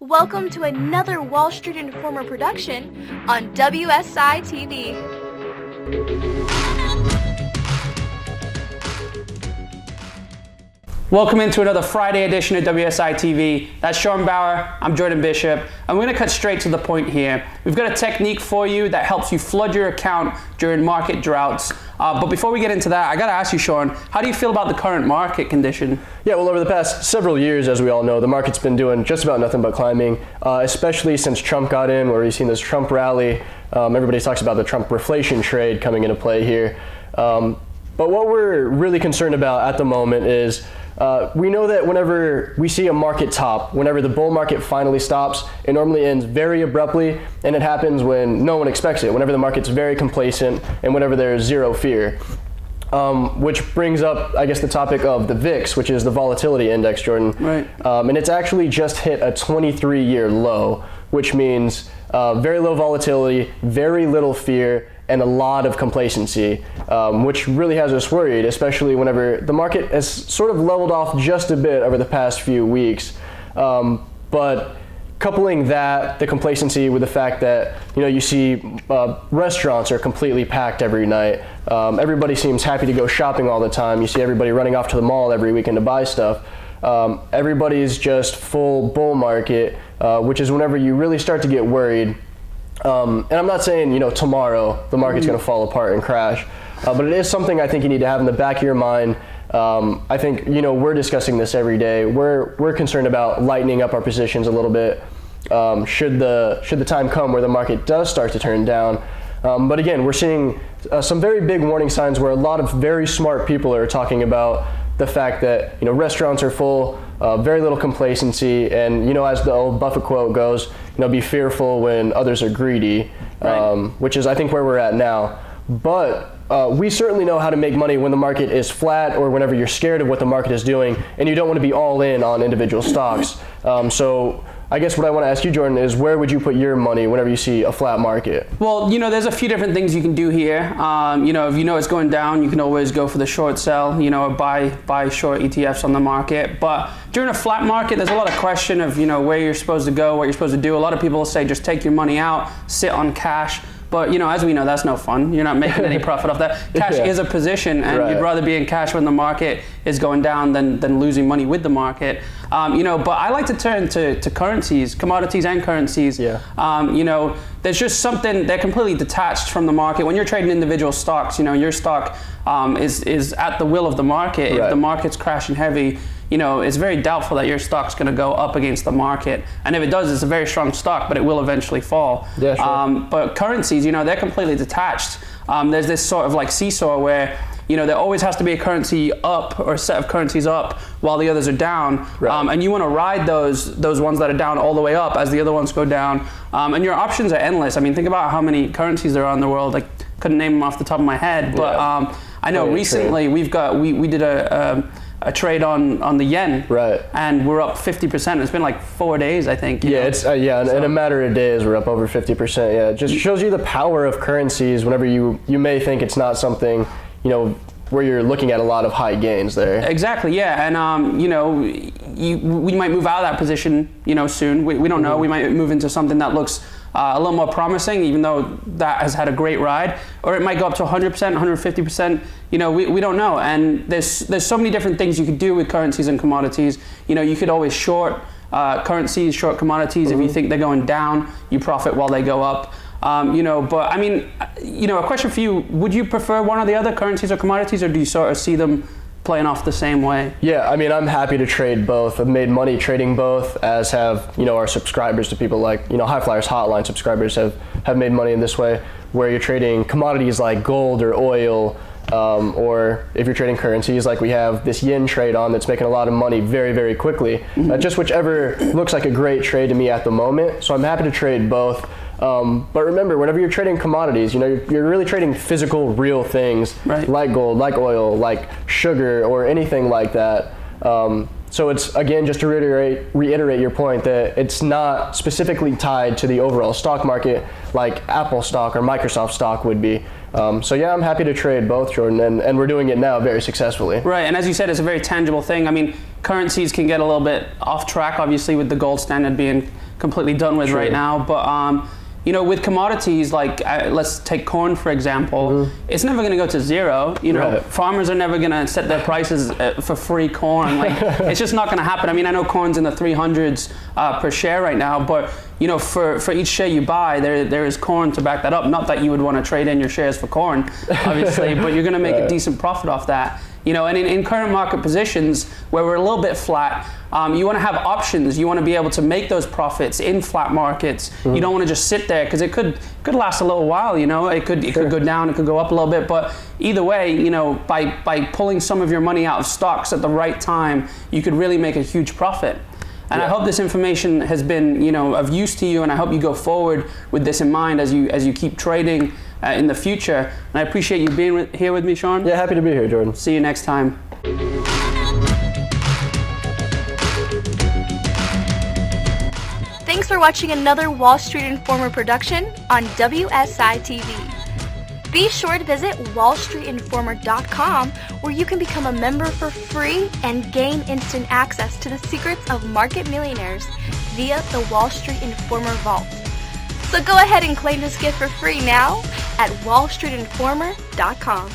Welcome to another Wall Street Informer production on WSI TV. Welcome into another Friday edition of WSI TV. That's Sean Bauer, I'm Jordan Bishop, and we're going to cut straight to the point here. We've got a technique for you that helps you flood your account during market droughts. But before we get into that, I got to ask you, Sean, how do you feel about the current market condition? Yeah, well, over the past several years, as we all know, the market's been doing just about nothing but climbing, especially since Trump got in, where we've seen this Trump rally. Everybody talks about the Trump reflation trade coming into play here. But what we're really concerned about at the moment is we know that whenever we see a market top, whenever the bull market finally stops, it normally ends very abruptly, and it happens when no one expects it, whenever the market's very complacent and whenever there's zero fear. Which brings up, I guess, the topic of the VIX, which is the volatility index, Jordan. Right. And it's actually just hit a 23-year low, which means very low volatility, very little fear, and a lot of complacency, which really has us worried, especially whenever the market has sort of leveled off just a bit over the past few weeks. But coupling that, the complacency, with the fact that you see restaurants are completely packed every night. Everybody seems happy to go shopping all the time. You see everybody running off to the mall every weekend to buy stuff. Everybody's just full bull market, which is whenever you really start to get worried. And I'm not saying, tomorrow the market's going to fall apart and crash, but it is something I think you need to have in the back of your mind. I think, we're discussing this every day. We're concerned about lightening up our positions a little bit, should the time come where the market does start to turn down. But again, we're seeing some very big warning signs where a lot of very smart people are talking about the fact that, restaurants are full, very little complacency, and, as the old Buffett quote goes, be fearful when others are greedy, right. Which is, I think, where we're at now. But we certainly know how to make money when the market is flat or whenever you're scared of what the market is doing and you don't want to be all in on individual stocks. So I guess what I want to ask you, Jordan, is where would you put your money whenever you see a flat market? Well, there's a few different things you can do here. If it's going down, you can always go for the short sell, or buy short ETFs on the market. But during a flat market, there's a lot of question of, where you're supposed to go, what you're supposed to do. A lot of people will say just take your money out, sit on cash. But, as we know, that's no fun. You're not making any profit off that. Cash is a position, and right. You'd rather be in cash when the market is going down than losing money with the market. But I like to turn to currencies, commodities and currencies. Yeah. There's just something, they're completely detached from the market. When you're trading individual stocks, your stock is at the will of the market. Right. If the market's crashing heavy, it's very doubtful that your stock's going to go up against the market. And if it does, it's a very strong stock, but it will eventually fall. Yeah, sure. But currencies, they're completely detached. There's this sort of like seesaw where, there always has to be a currency up or a set of currencies up while the others are down. Right. And you want to ride those ones that are down all the way up as the other ones go down. And your options are endless. I mean, think about how many currencies there are in the world. I couldn't name them off the top of my head, but I know recently we did a trade on the yen, right? And we're up 50%. It's been like 4 days, I think. Yeah, it's in a matter of days we're up over 50%. Yeah, it just shows you the power of currencies. Whenever you may think it's not something, where you're looking at a lot of high gains there. Exactly. Yeah, and we might move out of that position, soon. We don't know. We might move into something that looks a little more promising, even though that has had a great ride, or it might go up to 100%, 150%. We don't know. And there's so many different things you could do with currencies and commodities. You could always short currencies, short commodities. If you think they're going down, you profit while they go up. But I mean, a question for you: would you prefer one or the other, currencies or commodities, or do you sort of see them playing off the same way? Yeah, I mean, I'm happy to trade both. I've made money trading both, as have our subscribers to people like High Flyers Hotline subscribers have made money in this way, where you're trading commodities like gold or oil, or if you're trading currencies like we have this yen trade on that's making a lot of money very, very quickly. Just whichever looks like a great trade to me at the moment. So I'm happy to trade both. But remember, whenever you're trading commodities, you're really trading physical, real things, right, like gold, like oil, like sugar, or anything like that. So it's, again, just to reiterate your point that it's not specifically tied to the overall stock market like Apple stock or Microsoft stock would be. So yeah, I'm happy to trade both, Jordan, and we're doing it now very successfully. Right, and as you said, it's a very tangible thing. I mean, currencies can get a little bit off track, obviously, with the gold standard being completely done with right now. But you know, with commodities, like let's take corn for example, it's never going to go to zero. You know, farmers are never going to set their prices for free corn. Like, it's just not going to happen. I mean, I know corn's in the 300s per share right now, but you know, for each share you buy, there is corn to back that up. Not that you would want to trade in your shares for corn, obviously, but you're going to make a decent profit off that. You know, and in current market positions where we're a little bit flat, you want to have options. You want to be able to make those profits in flat markets. You don't want to just sit there, because it could last a little while. You know, it could go down, it could go up a little bit. But either way, you know, by pulling some of your money out of stocks at the right time, you could really make a huge profit. And I hope this information has been, you know, of use to you, and I hope you go forward with this in mind as you keep trading in the future. And I appreciate you being here with me, Sean. Yeah, happy to be here, Jordan. See you next time. Thanks for watching another Wall Street Informer production on WSI TV. Be sure to visit wallstreetinformer.com, where you can become a member for free and gain instant access to the secrets of market millionaires via the Wall Street Informer Vault. So go ahead and claim this gift for free now at wallstreetinformer.com.